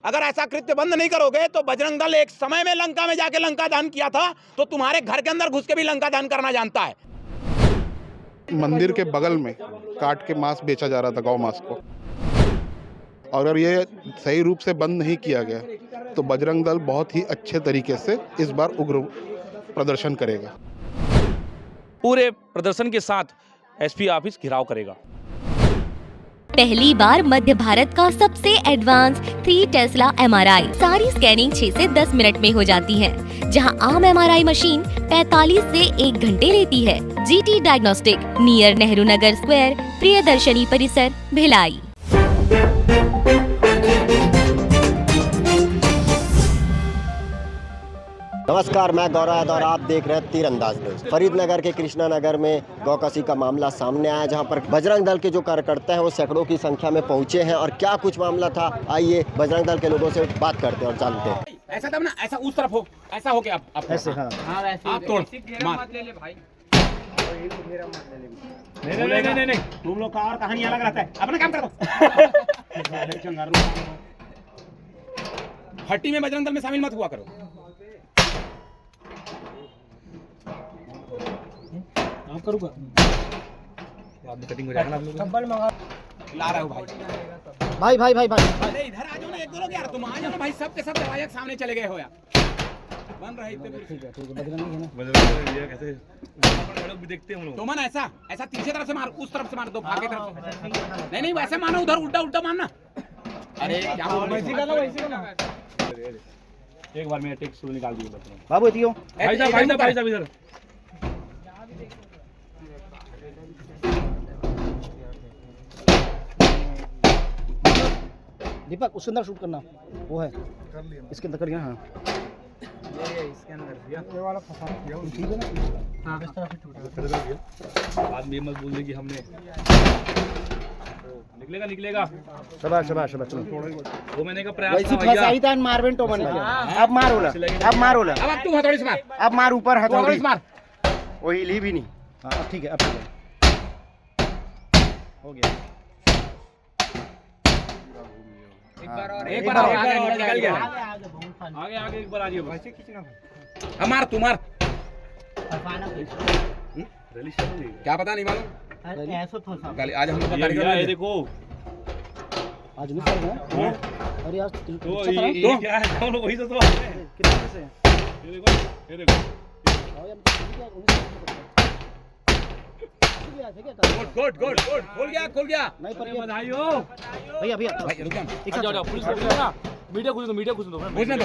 अगर ऐसा कृत्य बंद नहीं करोगे तो बजरंग दल एक समय में लंका में जाके लंका दहन किया था, तो तुम्हारे घर के अंदर घुस के भी लंका दहन करना जानता है। मंदिर के बगल में काट के मांस बेचा जा रहा था, गौ मांस को। और अगर ये सही रूप से बंद नहीं किया गया तो बजरंग दल बहुत ही अच्छे तरीके से इस बार उग्र प्रदर्शन करेगा। पूरे प्रदर्शन के साथ एसपी ऑफिस घिराव करेगा। पहली बार मध्य भारत का सबसे एडवांस 3 टेस्ला MRI। सारी स्कैनिंग 6 से 10 मिनट में हो जाती है, जहां आम MRI मशीन 45 से 1 घंटे लेती है। GT diagnostic, near Nehru Nagar square, Priyadarshini परिसर, भिलाई। नमस्कार, मैं गौरव यादव और आप देख रहे हैं तीरंदाज न्यूज। फरीदनगर के कृष्णा नगर में गौकसी का मामला सामने आया, जहां पर बजरंग दल के जो कार्यकर्ता हैं वो सैकड़ों की संख्या में पहुंचे हैं। और क्या कुछ मामला था, आइए बजरंग दल के लोगों से बात करते हैं और जानते हैं। ऐसा तब ना, ऐसा उस तरफ हो, ऐसा हो के आप ऐसे हाँ वैसे आप तोड़ मार ले भाई। नहीं, तुम लोग का और कहानी अलग रहता है, अपना काम कर दो। हट्टी में बजरंग दल में शामिल मत हुआ करो। आप करूँगा कटिंग हो जाएगा ना आप लोग। ला रहा हूँ भाई। अरे इधर आ जाओ ना, एक दो लोग यार, तुम आ जाओ ना भाई, सब के सब दरवाजे सामने चले गए हो यार। बन रहा है इतने। ठीक है बजरंग ये कैसे लोग भी देखते हैं हम लोग। तो मन ऐसा तीसरी तरफ से मार, उस तरफ से मार दो, भागे तरफ से। नहीं वैसे मानो, उधर उल्टा मारना। अरे क्या वैसे का ना। एक बार मेरा टेक शुरू निकाल दिए बाबू दियो भाई साहब इधर। दीपक उसके अंदर शूट करना, वो है इसके अंदर कर लिया। हाँ ये इसके अंदर ये वाला फंसा ठीक है ना। हाँ इस तरह से शूट बाद में मत बोल दे कि हमने निकलेगा। शाबाश चलो वो मैंने का प्रयास वैसे फसाई था मारवेन तो बन गया। अब मार ओला अब तू हथौड़ी से मार, अब मार ऊपर हथौड़ी मार। वही ली भी नहीं। हाँ ठीक है, अब ठीक है, हो गया। एक बार आगे निकल गया। आगे एक बार आ जाइए। वैसे खींचना अब मार, तू मार। क्या पता नहीं मालूम। ऐसा फंसा आज हम लोग ये देखो आज नहीं कर रहा। अरे आज तो ये क्या है, हम लोग वही तो कितने पैसे हैं? ये देखो आओ यार, गुड खोल गया। नहीं पर बधाई हो भैया भाई रुक जा। जाओ पुलिस वाले मीडिया घुस दो घुसने दो।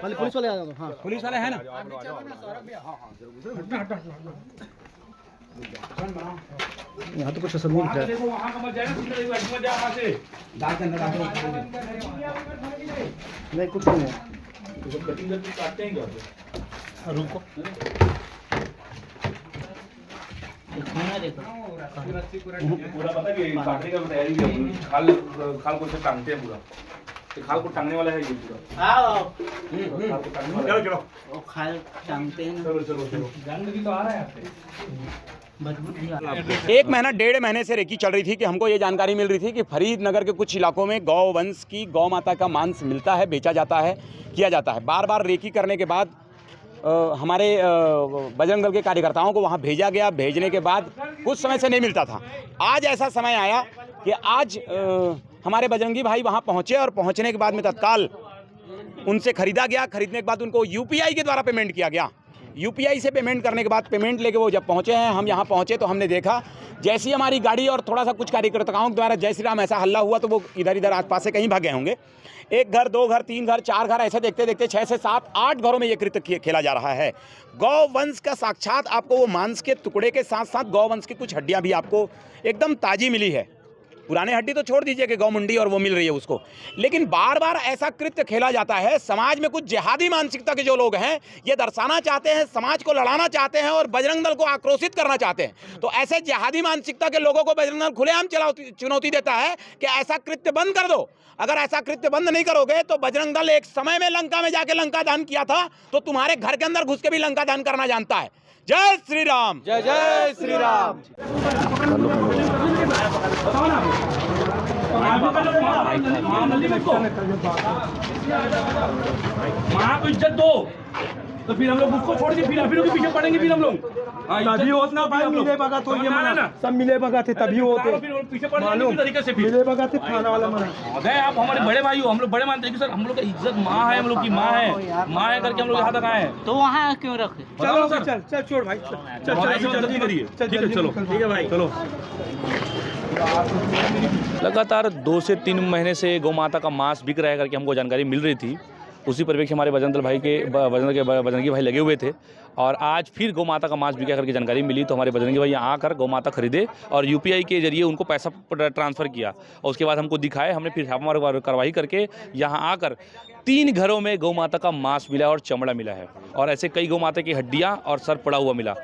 पहले पुलिस वाले आ जाओ। हाँ पुलिस वाले है ना। यहाँ तो कुछ असर नहीं दिख रहा है। देखो वहां का मत जाएगा, मत जा वहां से। नहीं कुछ नहीं है। कटिंग करके काटते हैं क्या? रुको पूरा पता है कि काटने का तैयारी भी है। खाल को से टांगते हैं पूरा। ये खाल को टांगने वाला है ये पूरा। खाल को टांगने वाला है। चलो वो खाल टांगते हैं। चलो जानकारी तो आ रहा है आपसे। एक महीना 1.5 महीने से रेकी चल रही थी कि हमको ये जानकारी मिल रही थी कि फरीदनगर के कुछ इलाकों में गौ वंश की गौ माता का मांस मिलता है, बेचा जाता है, किया जाता है। बार रेकी करने के बाद हमारे बजरंग दल के कार्यकर्ताओं को वहाँ भेजा गया। भेजने के बाद कुछ समय से नहीं मिलता था। आज ऐसा समय आया कि आज हमारे बजरंगी भाई वहाँ पहुँचे और पहुँचने के बाद में तत्काल उनसे खरीदा गया। खरीदने के बाद उनको UPI के द्वारा पेमेंट किया गया। UPI से पेमेंट करने के बाद पेमेंट लेके वो जब पहुँचे हैं, हम यहाँ पहुँचे तो हमने देखा जैसी हमारी गाड़ी और थोड़ा सा कुछ कार्यकर्ताओं के द्वारा जय श्री राम ऐसा हल्ला हुआ तो वो इधर आसपास से कहीं भागे होंगे। 1 घर 2 घर 3 घर 4 घर ऐसे देखते 6 से 7 8 घरों में ये कृत्य खेला जा रहा है। गौ वंश का साक्षात आपको वो मांस के टुकड़े के साथ साथ गौ वंश की कुछ हड्डियाँ भी आपको एकदम ताज़ी मिली है। पुराने हड्डी तो छोड़ दीजिए कि गौ मुंडी और वो मिल रही है उसको, लेकिन बार ऐसा कृत्य खेला जाता है। समाज में कुछ जिहादी मानसिकता के जो लोग हैं ये दर्शाना चाहते हैं, समाज को लड़ाना चाहते हैं और बजरंग दल को आक्रोशित करना चाहते हैं। तो ऐसे जिहादी मानसिकता के लोगों को बजरंग दल खुलेआम चुनौती देता है कि ऐसा कृत्य बंद कर दो। अगर ऐसा कृत्य बंद नहीं करोगे तो बजरंग दल एक समय में लंका में जाके लंका दहन किया था, तो तुम्हारे घर के अंदर घुस के भी लंका दहन करना जानता है। जय श्री राम। जय श्री राम। को इज्जत दो, तो फिर हम लोग उसको छोड़ के फिर के पीछे पड़ेंगे फिर हम लोग। तभी होता भाई मिले बगा तो ये मना सब मिले बगा थे तभी होते पीछे पड़ेंगे तरीके से फिर मिले बगा थे थाना वाला मना। अरे आप हमारे बड़े भाई हो, हम लोग बड़े मानते हैं कि सर हम लोग का इज्जत माँ है, हम लोग की माँ है करके हम लोग यहाँ तक आए हैं। तो वहाँ क्यों रखे? चलो सर चल चल छोड़ भाई चल जल्दी करिए। ठीक है चलो, ठीक है भाई चलो। लगातार 2 से 3 महीने से गौ माता का मांस बिक रहा है करके हमको जानकारी मिल रही थी। उसी परिप्रेक्ष्य हमारे बजरंगी भाई लगे हुए थे और आज फिर गौ माता का मांस बिका करके जानकारी मिली तो हमारे बजरंगी भाई यहाँ आकर गौ माता खरीदे और यूपीआई के जरिए उनको पैसा ट्रांसफ़र किया और उसके बाद हमको दिखाए। हमने फिर छापामार कार्रवाई करके यहाँ आकर 3 घरों में गौ माता का मांस मिला और चमड़ा मिला है और ऐसे कई गौ माता की हड्डियाँ और सर पड़ा हुआ मिला।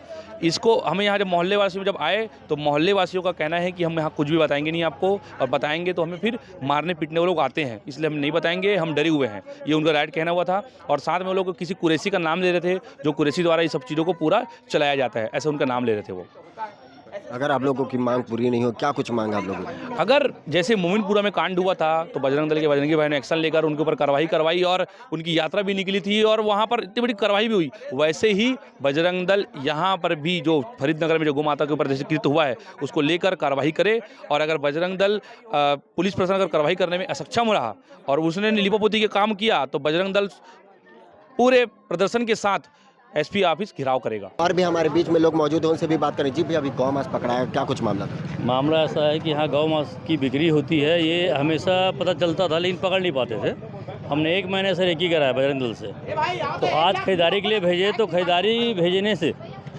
इसको हमें यहाँ जब मोहल्ले वासियों जब आए तो मोहल्ले वासियों का कहना है कि हम यहाँ कुछ भी बताएंगे नहीं आपको, और बताएंगे तो हमें फिर मारने पीटने वो लोग आते हैं, इसलिए हम नहीं बताएंगे, हम डरे हुए हैं। ये उनका राइट कहना हुआ था और साथ में वो लोग किसी कुरैशी का नाम ले रहे थे, जो कुरैशी द्वारा ये सब चीज़ों को पूरा चलाया जाता है, ऐसा उनका नाम ले रहे थे वो। अगर आप लोगों की मांग पूरी नहीं हो, क्या कुछ मांग आप लोगों की? अगर जैसे मोमिनपुरा में कांड हुआ था तो बजरंग दल के बजरंगी भाई ने एक्शन लेकर उनके ऊपर कार्रवाई करवाई और उनकी यात्रा भी निकली थी और वहाँ पर इतनी बड़ी कार्रवाई भी हुई, वैसे ही बजरंग दल यहाँ पर भी जो फरीदनगर में जो गौ माता के ऊपर जैसे कृत हुआ है उसको लेकर कार्रवाई करे। और अगर बजरंग दल पुलिस प्रशासन अगर कार्रवाई करने में असक्षम रहा और उसने लिपापोती के काम किया तो बजरंग दल पूरे प्रदर्शन के साथ एसपी ऑफिस घिराव करेगा। और भी हमारे बीच में लोग मौजूद हैं, उनसे भी बात करें। जी भैया, अभी गौ मांस पकड़ा है, क्या कुछ मामला था? मामला ऐसा है कि यहाँ गौ मांस की बिक्री होती है, ये हमेशा पता चलता था लेकिन पकड़ नहीं पाते थे। हमने 1 महीने से रेकी कराया बजरंग दल से, तो आज खरीदारी के लिए भेजे तो खरीदारी भेजने से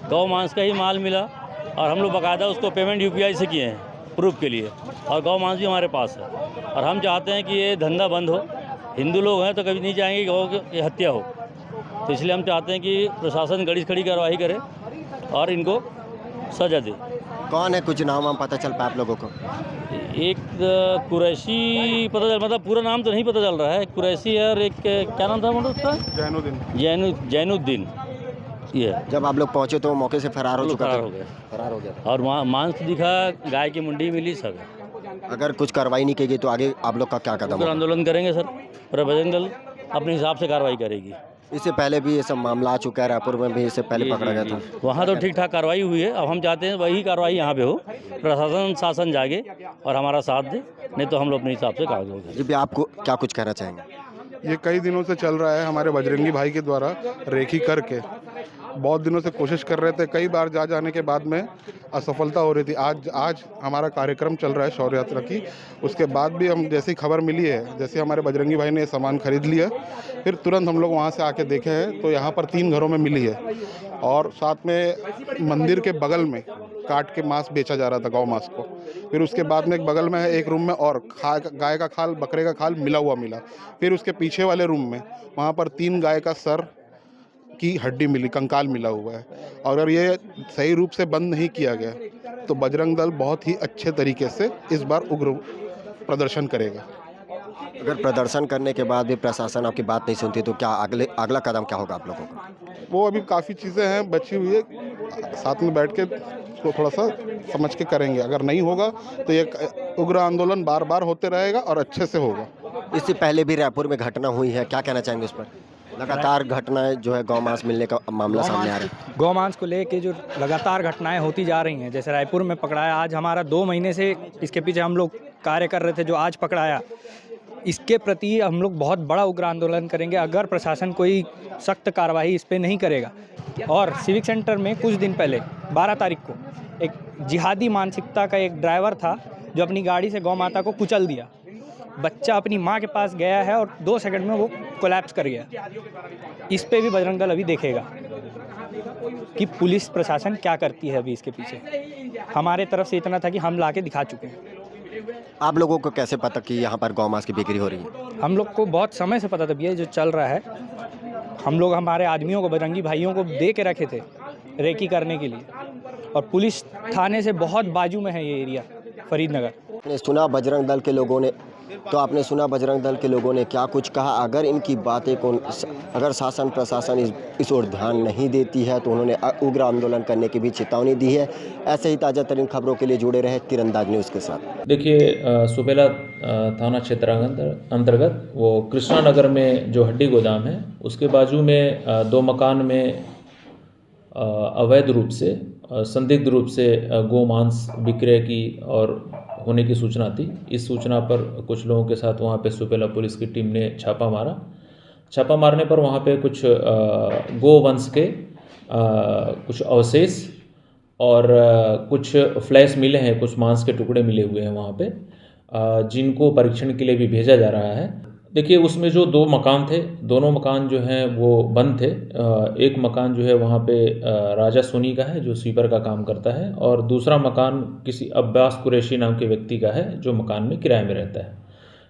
गौ मांस का ही माल मिला और हम लोग बाकायदा उसको पेमेंट यूपीआई से किए हैं प्रूफ के लिए, और गौ मांस भी हमारे पास है। और हम चाहते हैं कि ये धंधा बंद हो। हिंदू लोग हैं तो कभी नहीं चाहेंगे गौ की हत्या हो, तो इसलिए हम चाहते हैं कि प्रशासन गड़ी खड़ी कार्रवाई करे और इनको सजा दे। कौन है, कुछ नाम पता चल पाया आप लोगों को? एक कुरैशी पता चल, मतलब पूरा नाम तो नहीं पता चल रहा है, कुरैशी है और एक क्या नाम था मतलब उसका? जैनुद्दीन। ये जब आप लोग पहुंचे तो मौके से फरार हो चुका था? फरार हो गया और मांस दिखा, गाय की मुंडी मिली, सब। अगर कुछ कार्रवाई नहीं की गई तो आगे आप लोग का क्या कदम होगा? आंदोलन करेंगे सर, पर बजरंग दल अपने हिसाब से कार्रवाई करेगी। इससे पहले भी ये सब मामला आ चुका है, रायपुर में भी इससे पहले पकड़ा गया था। वहाँ तो ठीक ठाक कार्रवाई हुई है, अब हम चाहते हैं वही कार्रवाई यहाँ पे हो, प्रशासन शासन जागे और हमारा साथ दे, नहीं तो हम लोग अपने हिसाब से कागज होंगे। जी भैया, आपको क्या कुछ कहना चाहेंगे? ये कई दिनों से चल रहा है, हमारे बजरंगी भाई के द्वारा रेकी करके बहुत दिनों से कोशिश कर रहे थे, कई बार जाने के बाद में असफलता हो रही थी। आज हमारा कार्यक्रम चल रहा है शौर्य यात्रा की, उसके बाद भी हम जैसी खबर मिली है, जैसे हमारे बजरंगी भाई ने सामान खरीद लिया, फिर तुरंत हम लोग वहाँ से आके देखे हैं तो यहाँ पर 3 घरों में मिली है और साथ में मंदिर के बगल में काट के मांस बेचा जा रहा था, गौ मांस को। फिर उसके बाद में एक बगल में है, एक रूम में और गाय का खाल, बकरे का खाल मिला हुआ मिला। फिर उसके पीछे वाले रूम में वहाँ पर 3 गाय का सर की हड्डी मिली, कंकाल मिला हुआ है। और अगर ये सही रूप से बंद नहीं किया गया तो बजरंग दल बहुत ही अच्छे तरीके से इस बार उग्र प्रदर्शन करेगा। अगर प्रदर्शन करने के बाद भी प्रशासन आपकी बात नहीं सुनती तो क्या अगला कदम क्या होगा आप लोगों का? वो अभी काफ़ी चीज़ें हैं बची हुई है, साथ में बैठ के उसको थोड़ा सा समझ के करेंगे। अगर नहीं होगा तो ये उग्र आंदोलन बार बार होते रहेगा और अच्छे से होगा। इससे पहले भी रायपुर में घटना हुई है, क्या कहना चाहेंगे उस पर? लगातार घटनाएं जो है गौ मांस मिलने का मामला सामने आ रहा है। गौ मांस को लेके जो लगातार घटनाएं होती जा रही हैं, जैसे रायपुर में पकड़ाया, आज हमारा 2 महीने से इसके पीछे हम लोग कार्य कर रहे थे, जो आज पकड़ाया, इसके प्रति हम लोग बहुत बड़ा उग्र आंदोलन करेंगे अगर प्रशासन कोई सख्त कार्रवाई इस पर नहीं करेगा। और सिविक सेंटर में कुछ दिन पहले 12 तारीख को एक जिहादी मानसिकता का एक ड्राइवर था जो अपनी गाड़ी से गौ माता को कुचल दिया। बच्चा अपनी माँ के पास गया है और 2 सेकंड में वो कोलैप्स कर गया। इस पे भी बजरंग दल अभी देखेगा कि पुलिस प्रशासन क्या करती है अभी इसके पीछे। हमारे तरफ से इतना था कि हम ला के दिखा चुके हैं। आप लोगों को कैसे पता कि यहाँ पर गौ मांस की बिक्री हो रही है? हम लोग को बहुत समय से पता था भैया, जो चल रहा है। हम लोग हमारे आदमियों को, बजरंगी भाइयों को दे के रखे थे रेकी करने के लिए, और पुलिस थाने से बहुत बाजू में है ये एरिया फरीदनगर। आपने सुना बजरंग दल के लोगों ने, तो आपने सुना बजरंग दल के लोगों ने क्या कुछ कहा। अगर इनकी बातें को, अगर शासन प्रशासन इस ओर ध्यान नहीं देती है तो उन्होंने उग्र आंदोलन करने की भी चेतावनी दी है। ऐसे ही ताज़ा तरीन खबरों के लिए जुड़े रहे तीरंदाज न्यूज़ के साथ। देखिए सुपेला थाना क्षेत्र अंतर्गत वो कृष्णा नगर में जो हड्डी गोदाम है उसके बाजू में 2 मकान में अवैध रूप से संदिग्ध रूप से गोमांस विक्रय की और होने की सूचना थी। इस सूचना पर कुछ लोगों के साथ वहाँ पे सुपेला पुलिस की टीम ने छापा मारा। छापा मारने पर वहाँ पे कुछ गोवंश के कुछ अवशेष और कुछ फ्लैश मिले हैं, कुछ मांस के टुकड़े मिले हुए हैं वहाँ पे, जिनको परीक्षण के लिए भी भेजा जा रहा है। देखिए उसमें जो 2 मकान थे, दोनों मकान जो हैं वो बंद थे। एक मकान जो है वहाँ पे राजा सोनी का है जो स्वीपर का काम करता है, और दूसरा मकान किसी अब्बास कुरैशी नाम के व्यक्ति का है जो मकान में किराए में रहता है।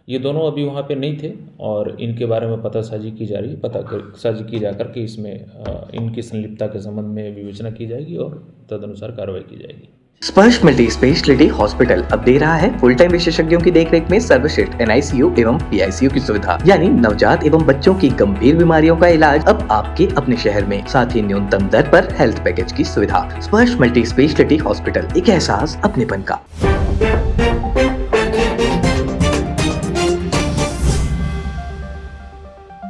ये दोनों अभी वहाँ पे नहीं थे और इनके बारे में पतासाजी की जा रही है। पतासाजी की जा करके इसमें इनकी संलिप्तता के संबंध में विवेचना की जाएगी और तदनुसार कार्रवाई की जाएगी। स्पर्श मल्टी स्पेशलिटी हॉस्पिटल अब दे रहा है फुल टाइम विशेषज्ञों की देखरेख में सर्वश्रेष्ठ NICU एवं PICU की सुविधा, यानी नवजात एवं बच्चों की गंभीर बीमारियों का इलाज अब आपके अपने शहर में, साथ ही न्यूनतम दर पर हेल्थ पैकेज की सुविधा। स्पर्श मल्टी स्पेशलिटी हॉस्पिटल, एक एहसास अपनेपन का।